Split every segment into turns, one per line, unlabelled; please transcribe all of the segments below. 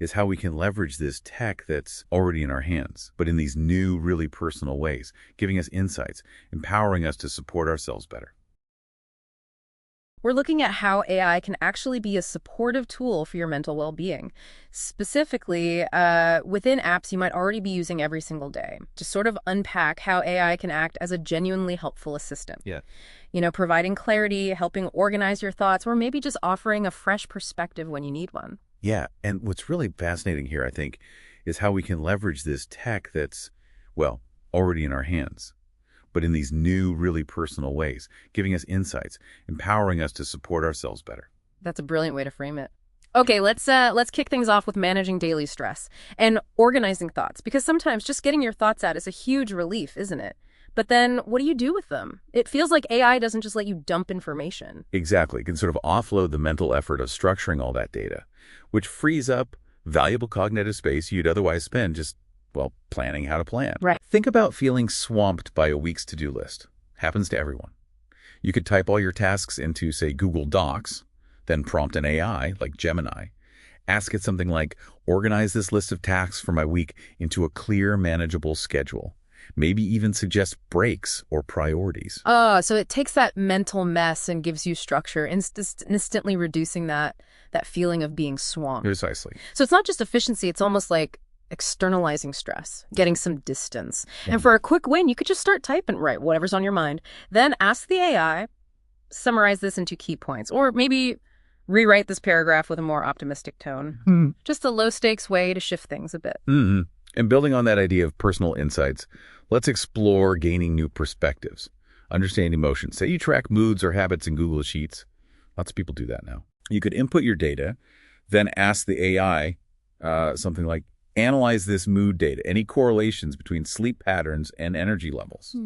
is how we can leverage this tech that's already in our hands, but in these new, really personal ways, giving us insights, empowering us to support ourselves better.
We're looking at how AI can actually be a supportive tool for your mental well-being. Specifically, within apps you might already be using every single day, to sort of unpack how AI can act as a genuinely helpful assistant.
Yeah.
Providing clarity, helping organize your thoughts, or maybe just offering a fresh perspective when you need one.
Yeah, and what's really fascinating here, I think, is how we can leverage this tech that's, well, already in our hands, but in these new, really personal ways, giving us insights, empowering us to support ourselves better.
That's a brilliant way to frame it. Okay, let's kick things off with managing daily stress and organizing thoughts, because sometimes just getting your thoughts out is a huge relief, isn't it? But then what do you do with them? It feels like AI doesn't just let you dump information.
Exactly. It can sort of offload the mental effort of structuring all that data, which frees up valuable cognitive space you'd otherwise spend just, well, planning how to plan.
Right.
Think about feeling swamped by a week's to-do list. Happens to everyone. You could type all your tasks into, say, Google Docs, then prompt an AI like Gemini. Ask it something like, organize this list of tasks for my week into a clear, manageable schedule. Maybe even suggest breaks or priorities.
Oh, so it takes that mental mess and gives you structure, instantly reducing that feeling of being swamped.
Precisely.
So it's not just efficiency, it's almost like externalizing stress, getting some distance. And for a quick win, you could just start typing, right, whatever's on your mind. Then ask the AI, summarize this into key points, or maybe rewrite this paragraph with a more optimistic tone. Just a low-stakes way to shift things a bit.
Mm-hmm. And building on that idea of personal insights, let's explore gaining new perspectives. Understand emotions. Say you track moods or habits in Google Sheets. Lots of people do that now. You could input your data, then ask the AI something like, analyze this mood data, any correlations between sleep patterns and energy levels.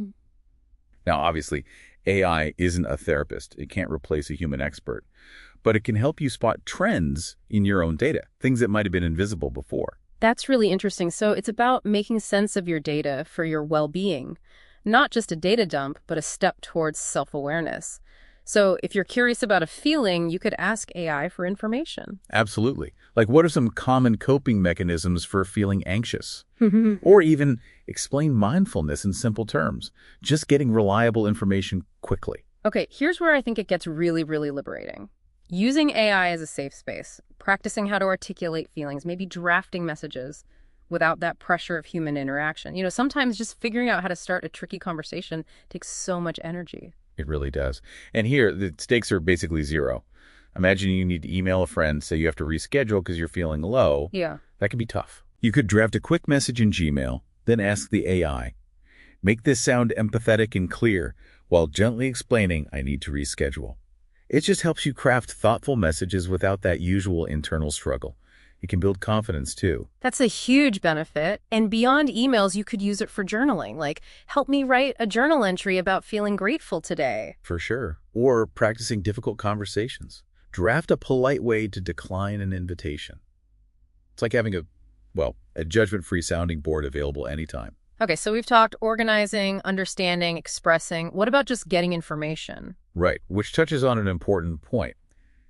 Now, obviously, AI isn't a therapist. It can't replace a human expert. But it can help you spot trends in your own data, things that might have been invisible before.
That's really interesting. So it's about making sense of your data for your well-being, not just a data dump, but a step towards self-awareness. So if you're curious about a feeling, you could ask AI for information.
Absolutely. Like, what are some common coping mechanisms for feeling anxious? Or even explain mindfulness in simple terms, just getting reliable information quickly.
Okay, here's where I think it gets really, really liberating. Using AI as a safe space, practicing how to articulate feelings, maybe drafting messages without that pressure of human interaction. Sometimes just figuring out how to start a tricky conversation takes so much energy.
It really does. And here, the stakes are basically zero. Imagine you need to email a friend, say you have to reschedule because you're feeling low.
Yeah.
That can be tough. You could draft a quick message in Gmail, then ask the AI, make this sound empathetic and clear while gently explaining I need to reschedule. It just helps you craft thoughtful messages without that usual internal struggle. It can build confidence, too.
That's a huge benefit. And beyond emails, you could use it for journaling. Like, help me write a journal entry about feeling grateful today.
For sure. Or practicing difficult conversations. Draft a polite way to decline an invitation. It's like having a judgment-free sounding board available anytime.
Okay, so we've talked organizing, understanding, expressing. What about just getting information?
Right, which touches on an important point.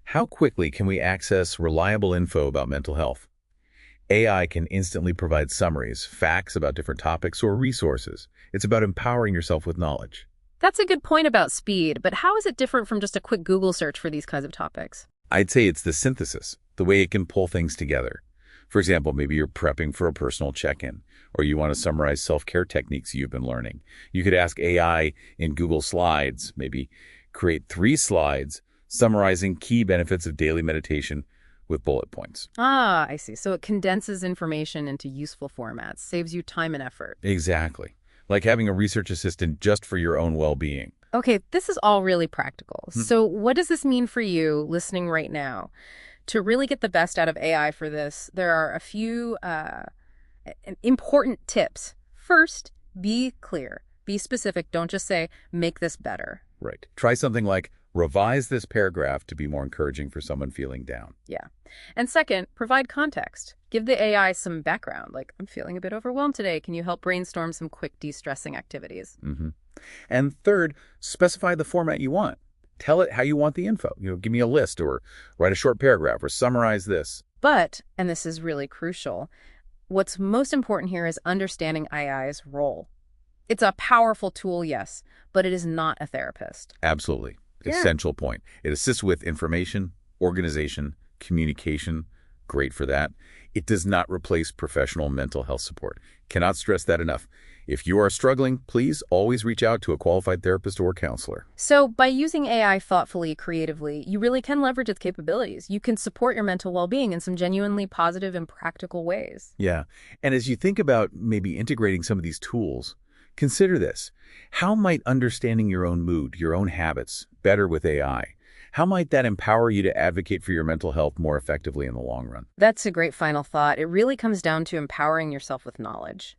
How quickly can we access reliable info about mental health? AI can instantly provide summaries, facts about different topics, or resources. It's about empowering yourself with knowledge.
That's a good point about speed, but how is it different from just a quick Google search for these kinds of topics?
I'd say it's the synthesis, the way it can pull things together. For example, maybe you're prepping for a personal check-in, or you want to summarize self-care techniques you've been learning. You could ask AI in Google Slides, maybe create 3 slides summarizing key benefits of daily meditation with bullet points.
Ah, I see. So it condenses information into useful formats, saves you time and effort.
Exactly. Like having a research assistant just for your own well-being.
Okay, this is all really practical. So what does this mean for you listening right now? To really get the best out of AI for this, there are a few important tips. First, be clear. Be specific. Don't just say, make this better.
Right. Try something like, revise this paragraph to be more encouraging for someone feeling down.
Yeah. And second, provide context. Give the AI some background, like, I'm feeling a bit overwhelmed today. Can you help brainstorm some quick de-stressing activities?
And third, specify the format you want. Tell it how you want the info. Give me a list or write a short paragraph or summarize this.
But, and this is really crucial, what's most important here is understanding AI's role. It's a powerful tool, yes, but it is not a therapist.
Absolutely.
Yeah.
Essential point. It assists with information, organization, communication. Great for that. It does not replace professional mental health support. Cannot stress that enough. If you are struggling, please always reach out to a qualified therapist or counselor.
So by using AI thoughtfully, creatively, you really can leverage its capabilities. You can support your mental well-being in some genuinely positive and practical ways.
Yeah. And as you think about maybe integrating some of these tools, consider this. How might understanding your own mood, your own habits, better with AI? How might that empower you to advocate for your mental health more effectively in the long run?
That's a great final thought. It really comes down to empowering yourself with knowledge.